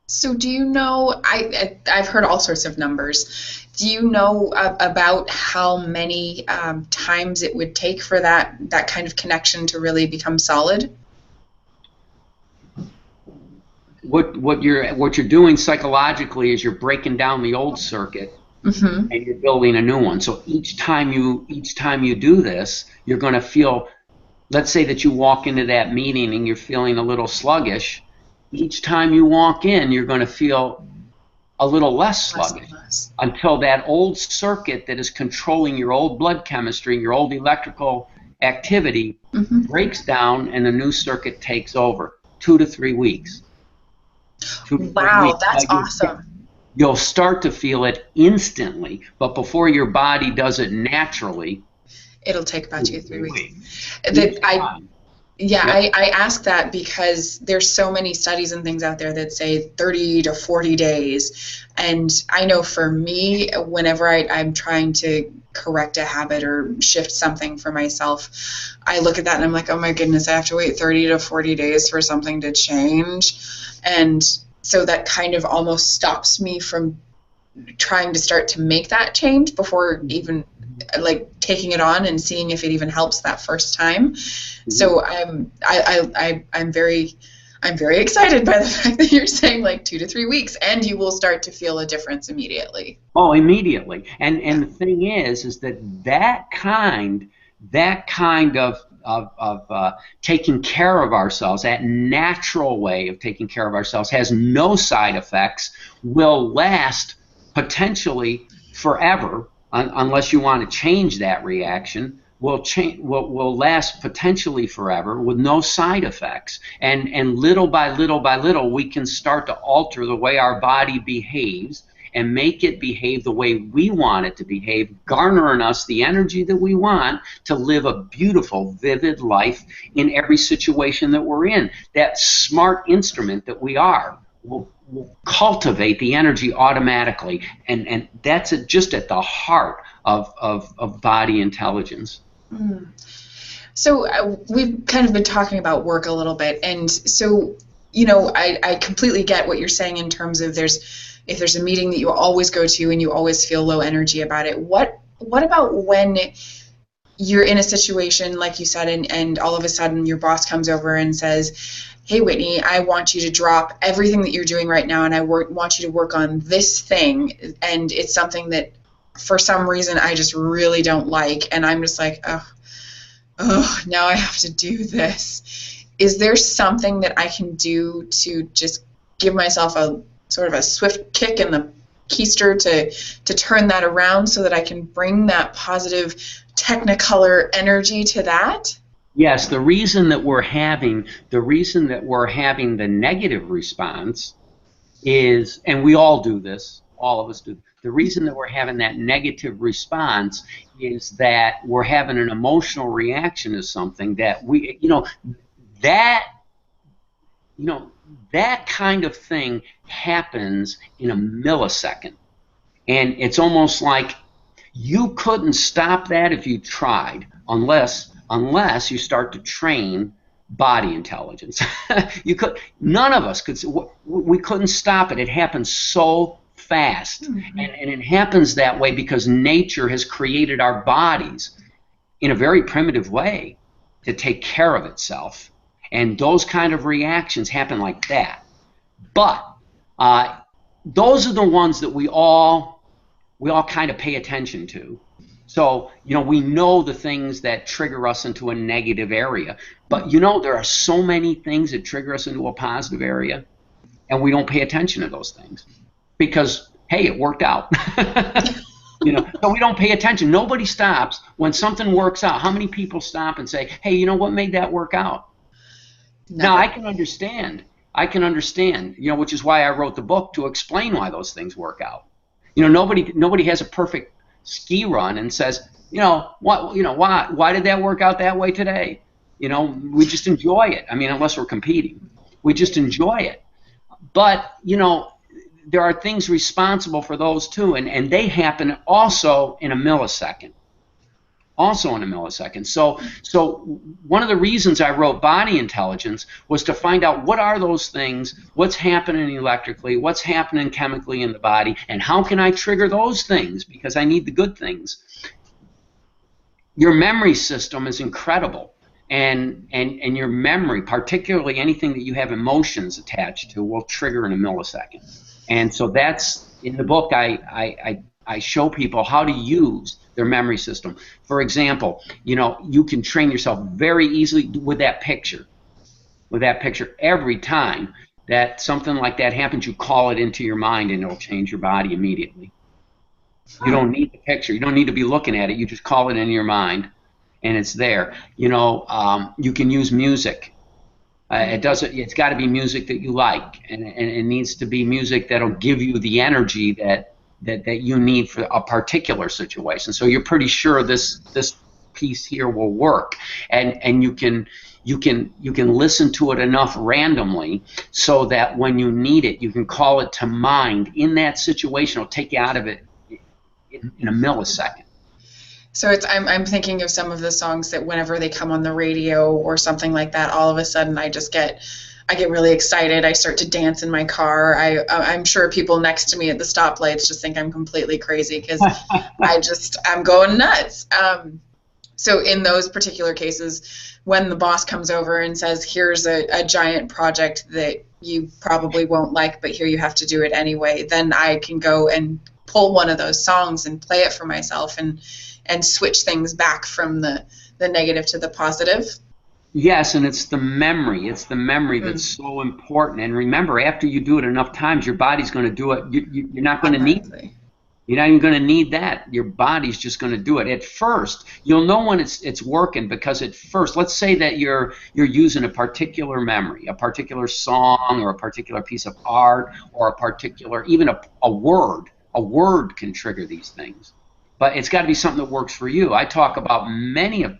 So do you know, I've heard all sorts of numbers. Do you know about how many times it would take for that kind of connection to really become solid? What you're doing psychologically is you're breaking down the old circuit, and you're building a new one. So each time you do this, you're going to feel. Let's say that you walk into that meeting and you're feeling a little sluggish. Each time you walk in, you're going to feel a little less sluggish until that old circuit that is controlling your old blood chemistry, your old electrical activity breaks down and a new circuit takes over. 2 to 3 weeks. 2 to 3 Wow, weeks. that's awesome. You'll start to feel it instantly, but before your body does it naturally, it'll take about 2 to 3 weeks. I ask that because there's so many studies and things out there that say 30 to 40 days. And I know for me, whenever I'm trying to correct a habit or shift something for myself, I look at that and I'm like, oh my goodness, I have to wait 30 to 40 days for something to change. And so that kind of almost stops me from trying to start to make that change before even like taking it on and seeing if it even helps that first time. So I'm very excited by the fact that you're saying like 2 to 3 weeks and you will start to feel a difference immediately. Oh, immediately. And the thing is that kind of taking care of ourselves, that natural way of taking care of ourselves has no side effects, will last potentially forever, unless you want to change that reaction, will last potentially forever with no side effects. And little by little, we can start to alter the way our body behaves and make it behave the way we want it to behave, garnering us the energy that we want to live a beautiful, vivid life in every situation that we're in. That smart instrument that we are will cultivate the energy automatically, and that's just at the heart of body intelligence. So we've kind of been talking about work a little bit, and so I completely get what you're saying in terms of if there's a meeting that you always go to and you always feel low energy about it. What about when you're in a situation like you said, and all of a sudden your boss comes over and says, hey Whitney, I want you to drop everything that you're doing right now and I want you to work on this thing, and it's something that for some reason I just really don't like, and I'm just like, oh, now I have to do this. Is there something that I can do to just give myself a sort of a swift kick in the keister to turn that around so that I can bring that positive technicolor energy to that? Yes, the reason that we're having the negative response is, and we all do this, all of us do, the reason that we're having that negative response is that we're having an emotional reaction to something that that kind of thing happens in a millisecond. And it's almost like you couldn't stop that if you tried, unless you start to train body intelligence. None of us could. We couldn't stop it. It happens so fast, and it happens that way because nature has created our bodies in a very primitive way to take care of itself, and those kind of reactions happen like that. But those are the ones that we all we all kind of pay attention to. So, we know the things that trigger us into a negative area. But, there are so many things that trigger us into a positive area, and we don't pay attention to those things because, hey, it worked out. So we don't pay attention. Nobody stops when something works out. How many people stop and say, hey, what made that work out? Never. Now, I can understand, which is why I wrote the book, to explain why those things work out. Nobody has a perfect ski run and says, why did that work out that way today? We just enjoy it. I mean, unless we're competing, we just enjoy it. But there are things responsible for those too, and they happen also in a millisecond. So one of the reasons I wrote Body Intelligence was to find out what are those things, what's happening electrically, what's happening chemically in the body, and how can I trigger those things, because I need the good things. Your memory system is incredible, and your memory, particularly anything that you have emotions attached to, will trigger in a millisecond. And so that's, in the book, I show people how to use their memory system. For example, you can train yourself very easily with that picture. Every time that something like that happens, you call it into your mind, and it'll change your body immediately. You don't need the picture. You don't need to be looking at it. You just call it into your mind, and it's there. You can use music. It's got to be music that you like, and it needs to be music that'll give you the energy that you need for a particular situation. So you're pretty sure this piece here will work, and you can listen to it enough randomly so that when you need it, you can call it to mind in that situation. It'll take you out of it in a millisecond. So I'm thinking of some of the songs that whenever they come on the radio or something like that, all of a sudden I get really excited. I start to dance in my car. I'm sure people next to me at the stoplights just think I'm completely crazy because I'm going nuts. So in those particular cases, when the boss comes over and says, here's a giant project that you probably won't like, but here you have to do it anyway, then I can go and pull one of those songs and play it for myself and switch things back from the negative to the positive. Yes, and it's the memory. It's the memory that's so important. And remember, after you do it enough times, your body's going to do it. You're not going to need it. You're not even going to need that. Your body's just going to do it. At first, you'll know when it's working, because at first, let's say that you're using a particular memory, a particular song, or a particular piece of art, or a particular, even a word. A word can trigger these things. But it's got to be something that works for you. I talk about many of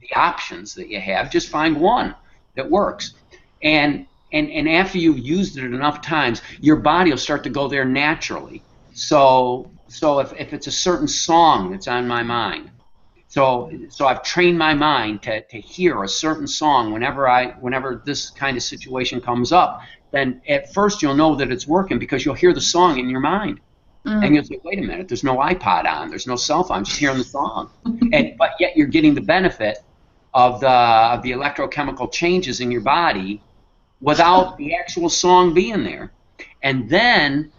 the options that you have. Just find one that works. And after you've used it enough times, your body will start to go there naturally. So if it's a certain song that's on my mind, so I've trained my mind to hear a certain song whenever this kind of situation comes up, then at first you'll know that it's working because you'll hear the song in your mind. And you'll say, wait a minute, there's no iPod on, there's no cell phone, I'm just hearing the song. But yet you're getting the benefit of the electrochemical changes in your body without the actual song being there. And then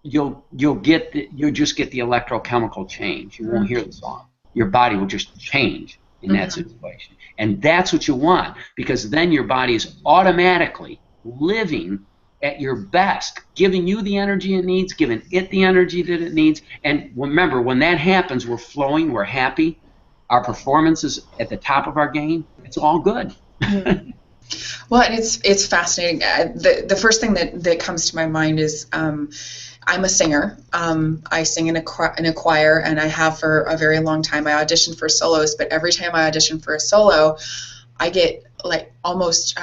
you'll just get the electrochemical change. You won't hear the song. Your body will just change in that situation. And that's what you want, because then your body is automatically living at your best, giving you the energy it needs, giving it the energy that it needs. And remember, when that happens, we're flowing, we're happy, our performance is at the top of our game. It's all good. Well, it's fascinating. The first thing that comes to my mind is I'm a singer. I sing in a choir, and I have for a very long time. I audition for solos, but every time I audition for a solo, I get like almost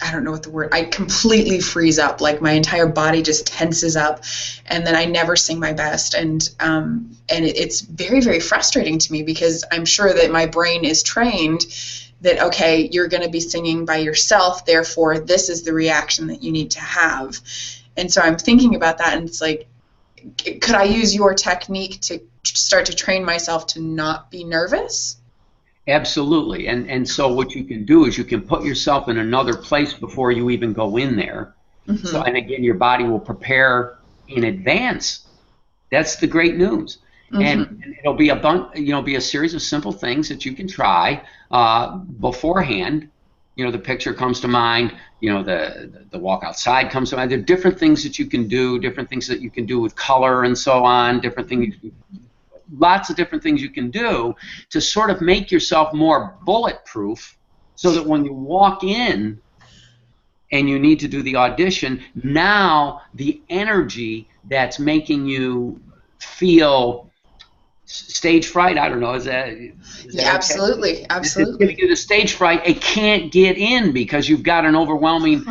I don't know what the word, I completely freeze up, like my entire body just tenses up, and then I never sing my best, and it's very, very frustrating to me, because I'm sure that my brain is trained that, okay, you're going to be singing by yourself, therefore this is the reaction that you need to have. And so I'm thinking about that, and it's like, could I use your technique to start to train myself to not be nervous? Absolutely. And so what you can do is you can put yourself in another place before you even go in there. So, and again, your body will prepare in advance That's the great news. Mm-hmm. And it'll be be a series of simple things that you can try beforehand. The picture comes to mind. The walk outside comes to mind. There are different things that you can do, different things that you can do with color and so on, different things. Lots of different things you can do to sort of make yourself more bulletproof, so that when you walk in and you need to do the audition, now the energy that's making you feel stage fright, I don't know, is that yeah, absolutely, okay? absolutely. It's giving you the stage fright. It can't get in because you've got an overwhelming,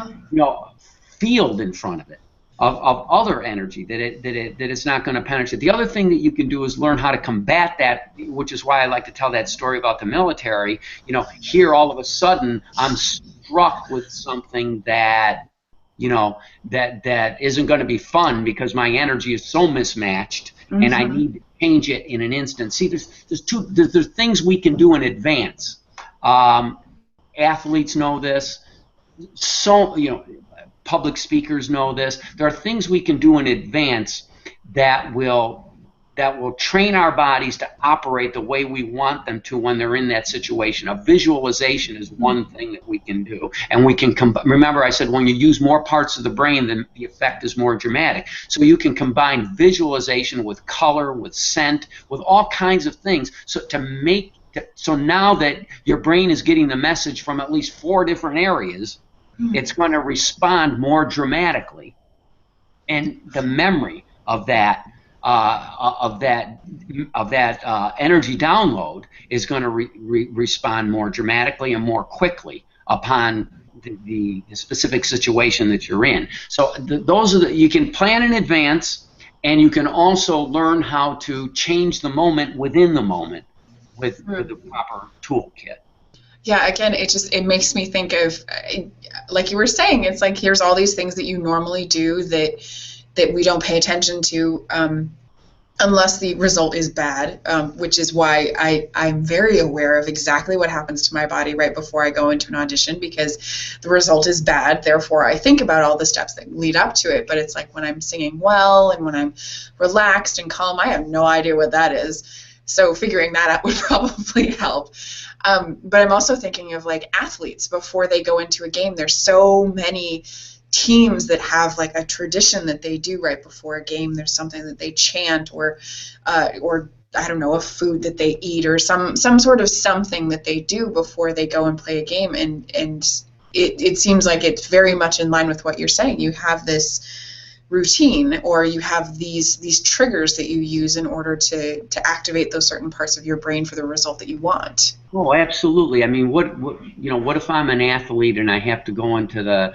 field in front of it of other energy that it's not going to penetrate. The other thing that you can do is learn how to combat that, which is why I like to tell that story about the military. Here all of a sudden I'm struck with something that that isn't going to be fun because my energy is so mismatched, mm-hmm. and I need to change it in an instant. See, there's things we can do in advance. Athletes know this. So public speakers know this. There are things we can do in advance that will train our bodies to operate the way we want them to when they're in that situation. A visualization is one thing that we can do. And we can remember I said when you use more parts of the brain, then the effect is more dramatic. So you can combine visualization with color, with scent, with all kinds of things. So now that your brain is getting the message from at least 4 different areas, it's going to respond more dramatically. And the memory of that energy download is going to respond more dramatically and more quickly upon the specific situation that you're in. So those are you can plan in advance, and you can also learn how to change the moment within the moment with the proper toolkit. Yeah, again, it makes me think of, like you were saying, it's like here's all these things that you normally do that we don't pay attention to unless the result is bad, which is why I'm very aware of exactly what happens to my body right before I go into an audition, because the result is bad. Therefore, I think about all the steps that lead up to it. But it's like when I'm singing well and when I'm relaxed and calm, I have no idea what that is. So figuring that out would probably help. But I'm also thinking of like athletes before they go into a game. There's so many teams that have like a tradition that they do right before a game. There's something that they chant, or I don't know, a food that they eat, or some sort of something that they do before they go and play a game. And it seems like it's very much in line with what you're saying. You have this routine, or you have these triggers that you use in order to activate those certain parts of your brain for the result that you want. Oh, absolutely. I mean, what if I'm an athlete and I have to go into an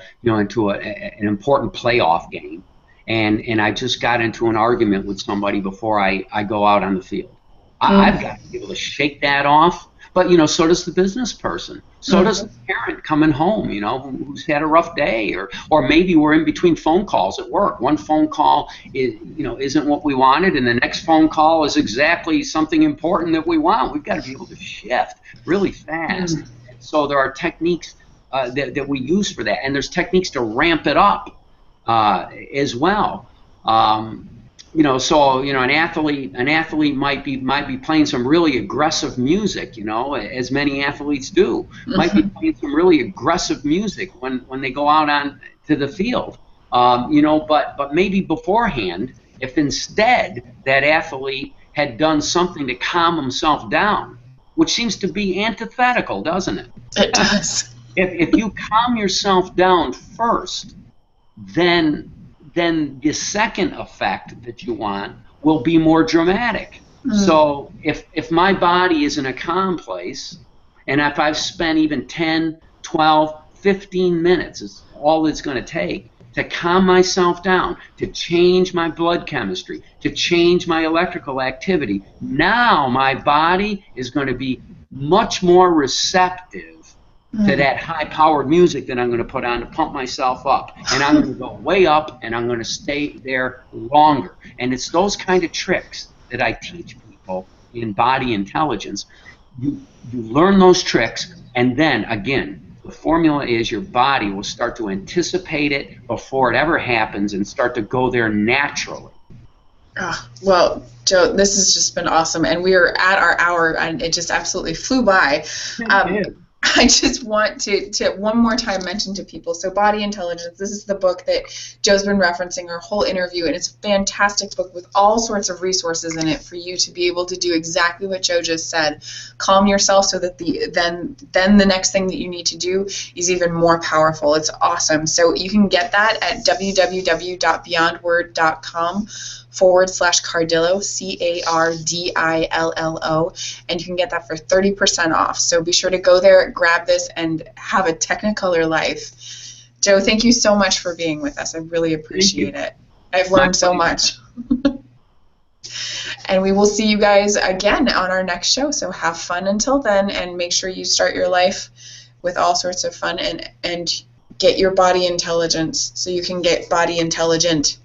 important playoff game, and I just got into an argument with somebody before I go out on the field? I've got to be able to shake that off. But so does the business person. So does the parent coming home, who's had a rough day, or maybe we're in between phone calls at work. One phone call isn't what we wanted, and the next phone call is exactly something important that we want. We've got to be able to shift really fast. So there are techniques that we use for that, and there's techniques to ramp it up as well. So an athlete might be playing some really aggressive music, as many athletes do. Might be playing some really aggressive music when they go out on to the field. But maybe beforehand, if instead that athlete had done something to calm himself down, which seems to be antithetical, doesn't it? It does. If you calm yourself down first, then the second effect that you want will be more dramatic. So if my body is in a calm place, and if I've spent even 10, 12, 15 minutes, is all it's going to take to calm myself down, to change my blood chemistry, to change my electrical activity, now my body is going to be much more receptive to that high-powered music that I'm going to put on to pump myself up. And I'm going to go way up, and I'm going to stay there longer. And it's those kind of tricks that I teach people in body intelligence. You learn those tricks, and then, again, the formula is your body will start to anticipate it before it ever happens and start to go there naturally. Well, Joe, this has just been awesome, and we are at our hour, and it just absolutely flew by. Yeah. I just want to one more time mention to people, so Body Intelligence, this is the book that Joe's been referencing our whole interview, and it's a fantastic book with all sorts of resources in it for you to be able to do exactly what Joe just said. Calm yourself so that then the next thing that you need to do is even more powerful. It's awesome. So you can get that at www.beyondword.com/Cardillo, Cardillo, and you can get that for 30% off. So be sure to go there, grab this, and have a Technicolor life. Joe, thank you so much for being with us. I really appreciate it. I've learned so much. And we will see you guys again on our next show. So have fun until then, and make sure you start your life with all sorts of fun, and get your body intelligence so you can get body intelligent.